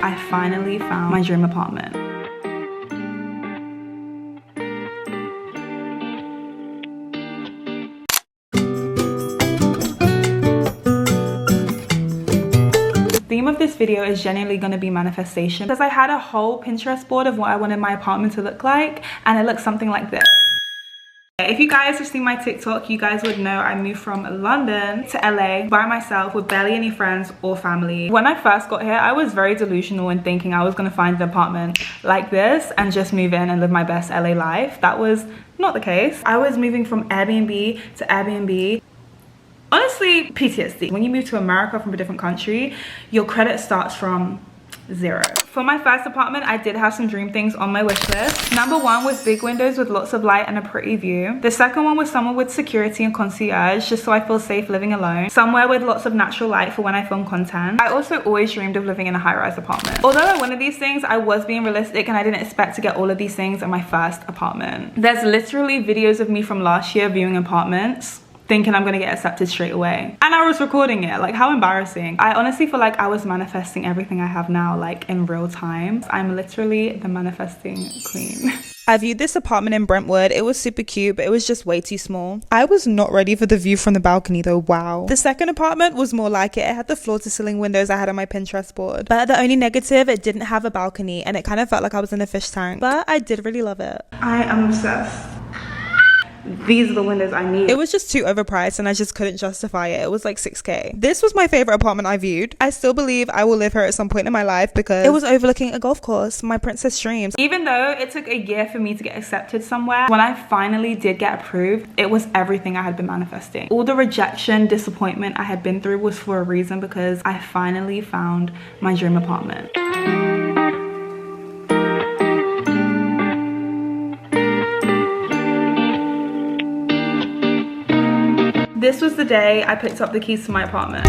I finally found my dream apartment. The theme of this video is genuinely going to be manifestation, because I had a whole Pinterest board of what I wanted my apartment to look like, and it looks something like this. If you guys have seen my TikTok, you guys would know I moved from London to LA by myself with barely any friends or family. When I first got here, I was very delusional in thinking I was going to find an apartment like this and just move in and live my best LA life. That was not the case. I was moving from Airbnb to Airbnb. Honestly, PTSD. When you move to America from a different country, your credit starts from zero. For my first apartment, I did have some dream things on my wish list. Number one was big windows with lots of light and a pretty view. The second one was somewhere with security and concierge, just so I feel safe living alone. Somewhere with lots of natural light for when I film content. I also always dreamed of living in a high-rise apartment. Although I wanted these things, I was being realistic and I didn't expect to get all of these things in my first apartment. There's literally videos of me from last year viewing apartments, thinking I'm gonna get accepted straight away. And I was recording it, like how embarrassing. I honestly feel like I was manifesting everything I have now, like in real time. I'm literally the manifesting queen. I viewed this apartment in Brentwood. It was super cute, but it was just way too small. I was not ready for the view from the balcony though, wow. The second apartment was more like it. It had the floor to ceiling windows I had on my Pinterest board. But the only negative, it didn't have a balcony and it kind of felt like I was in a fish tank. But I did really love it. I am obsessed. These are the windows I need. It was just too overpriced and I just couldn't justify it. It was like 6K. This was my favorite apartment I viewed. I still believe I will live here at some point in my life because it was overlooking a golf course, my princess dreams. Even though it took a year for me to get accepted somewhere, when I finally did get approved, it was everything I had been manifesting. All the rejection, disappointment I had been through was for a reason, because I finally found my dream apartment. This was the day I picked up the keys to my apartment.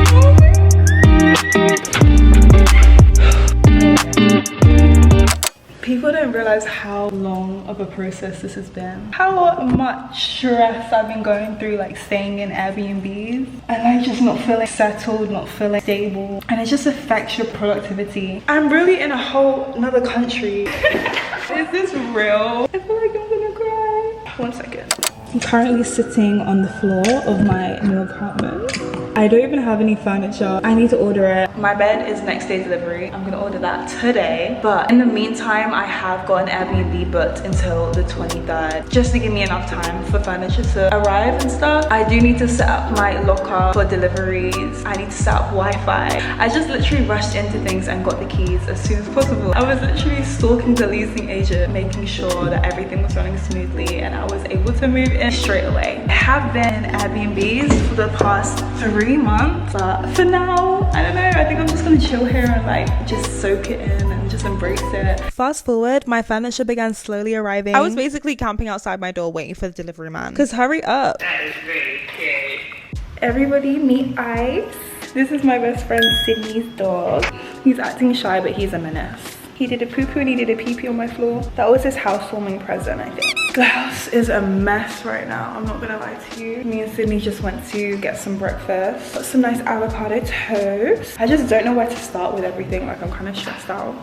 People don't realize how long of a process this has been. How much stress I've been going through, like staying in Airbnbs and like just not feeling settled, not feeling stable. And it just affects your productivity. I'm really in a whole another country. Is this real? I feel like I'm gonna cry. 1 second. I'm currently sitting on the floor of my new apartment. I don't even have any furniture. I need to order it. My bed is next day delivery. I'm gonna order that today. But in the meantime, I have got an Airbnb booked until the 23rd, just to give me enough time for furniture to arrive and stuff. I do need to set up my locker for deliveries. I need to set up Wi-Fi. I just literally rushed into things and got the keys as soon as possible. I was literally stalking the leasing agent, making sure that everything was running smoothly and I was able to move in straight away. I have been in Airbnbs for the past 3 months, but for now, I don't know, I think I'm just gonna chill here and like just soak it in and just embrace it. Fast forward, my furniture began slowly arriving. I was basically camping outside my door waiting for the delivery man, because hurry up. That is very cute. Everybody meet Ice. This is my best friend Sydney's dog. He's acting shy, but he's a menace. He did a poo-poo and he did a pee-pee on my floor. That was his housewarming present, I think. The house is a mess right now, I'm not gonna lie to you. Me and Sydney just went to get some breakfast. Got some nice avocado toast. I just don't know where to start with everything, like I'm kind of stressed out.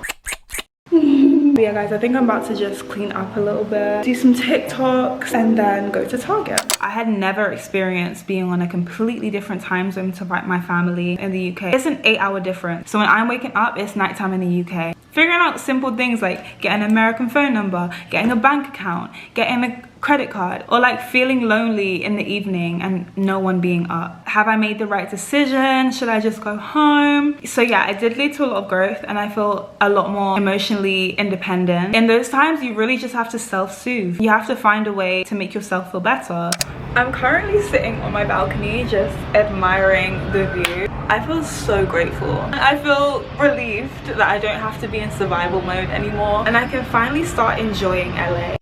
But yeah guys, I think I'm about to just clean up a little bit, do some TikToks, and then go to Target. I had never experienced being on a completely different time zone to my family in the UK. It's an 8-hour difference. So when I'm waking up, it's nighttime in the UK. Figuring out simple things like getting an American phone number, getting a bank account, getting a credit card, or like feeling lonely in the evening and no one being up. Have I made the right decision? Should I just go home? So yeah, it did lead to a lot of growth and I feel a lot more emotionally independent. In those times, you really just have to self-soothe. You have to find a way to make yourself feel better. I'm currently sitting on my balcony just admiring the view. I feel so grateful. I feel relieved that I don't have to be in survival mode anymore and I can finally start enjoying LA.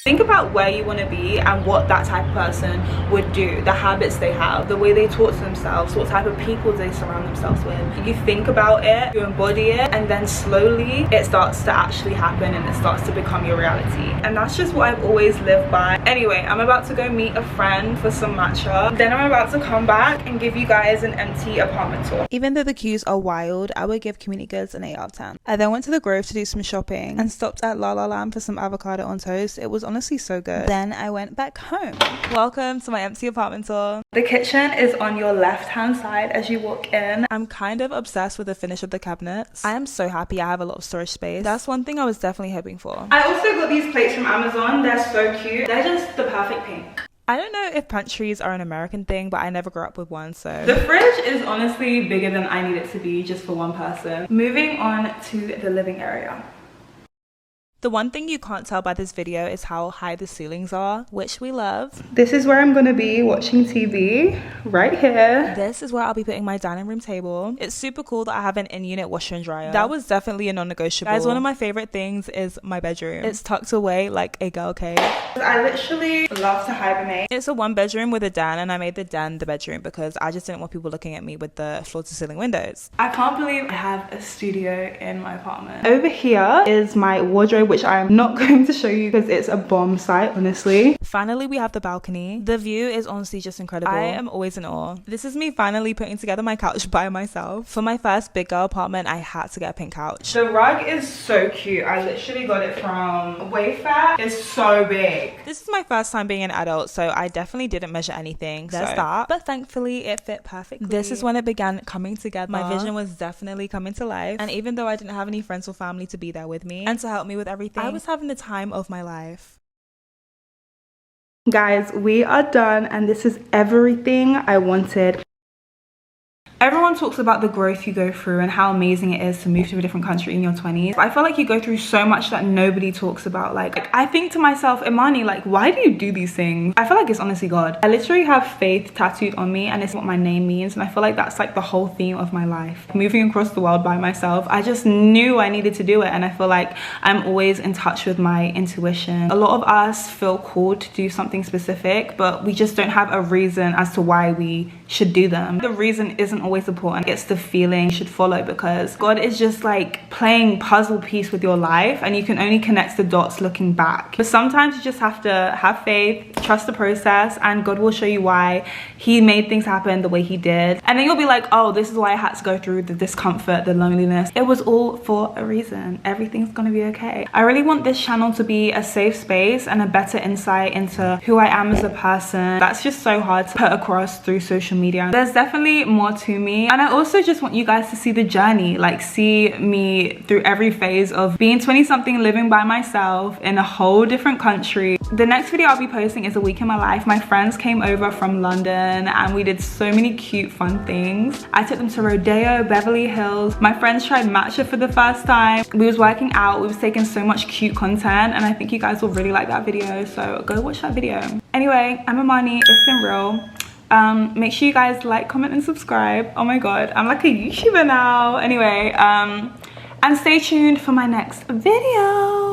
Think about where you want to be and what that type of person would do, the habits they have, the way they talk to themselves, what type of people they surround themselves with. You think about it, you embody it, and then slowly it starts to actually happen and it starts to become your reality. And that's just what I've always lived by. Anyway, I'm about to go meet a friend for some matcha. Then I'm about to come back and give you guys an empty apartment tour. Even though the queues are wild, I would give Community Goods an 8 out of 10. I then went to the Grove to do some shopping and stopped at La La Land for some avocado on toast. It was honestly so good. Then I went back home. Welcome to my empty apartment tour. The kitchen is on your left hand side as you walk in. I'm kind of obsessed with the finish of the cabinets. I am so happy I have a lot of storage space. That's one thing I was definitely hoping for. I also got these plates from Amazon. They're so cute. They're just the perfect pink. I don't know if pantries are an American thing, but I never grew up with one, so. The fridge is honestly bigger than I need it to be just for one person. Moving on to the living area. The one thing you can't tell by this video is how high the ceilings are, which we love. This is where I'm gonna be watching TV, right here. This is where I'll be putting my dining room table. It's super cool that I have an in-unit washer and dryer. That was definitely a non-negotiable. Guys, one of my favorite things is my bedroom. It's tucked away like a girl cave. I literally love to hibernate. It's a 1-bedroom with a den, and I made the den the bedroom because I just didn't want people looking at me with the floor-to-ceiling windows. I can't believe I have a studio in my apartment. Over here is my wardrobe, which I'm not going to show you because it's a bomb site, honestly. Finally, we have the balcony. The view is honestly just incredible. I am always in awe. This is me finally putting together my couch by myself. For my first big girl apartment, I had to get a pink couch. The rug is so cute. I literally got it from Wayfair. It's so big. This is my first time being an adult, so I definitely didn't measure anything. There's that. But thankfully, it fit perfectly. This is when it began coming together. My vision was definitely coming to life. And even though I didn't have any friends or family to be there with me and to help me with everything, I was having the time of my life. Guys, we are done, and this is everything I wanted. Everyone talks about the growth you go through and how amazing it is to move to a different country in your 20s. I feel like you go through so much that nobody talks about. Like I think to myself, Imani, like, why do you do these things? I feel like it's honestly God. I literally have faith tattooed on me, and it's what my name means. And I feel like that's like the whole theme of my life. Moving across the world by myself, I just knew I needed to do it. And I feel like I'm always in touch with my intuition. A lot of us feel called to do something specific, but we just don't have a reason as to why we should do them. The reason isn't always important. It's the feeling you should follow, because God is just like playing puzzle piece with your life, and you can only connect the dots looking back. But sometimes you just have to have faith, trust the process, and God will show you why he made things happen the way he did. And then you'll be like, oh, this is why I had to go through the discomfort, the loneliness. It was all for a reason. Everything's gonna be okay. I really want this channel to be a safe space and a better insight into who I am as a person. That's just so hard to put across through social media. There's definitely more to me, and I also just want you guys to see the journey, like see me through every phase of being 20 something, living by myself in a whole different country. The next video I'll be posting is a week in my life. My friends came over from London and we did so many cute fun things. I took them to Rodeo, Beverly Hills. My friends tried matcha for the first time. We was working out, we was taking so much cute content, and I think you guys will really like that video, so go watch that video. Anyway, I'm Imani, it's been real. Make sure you guys like, comment, and subscribe. Oh my god, I'm like a YouTuber now. Anyway, and stay tuned for my next video.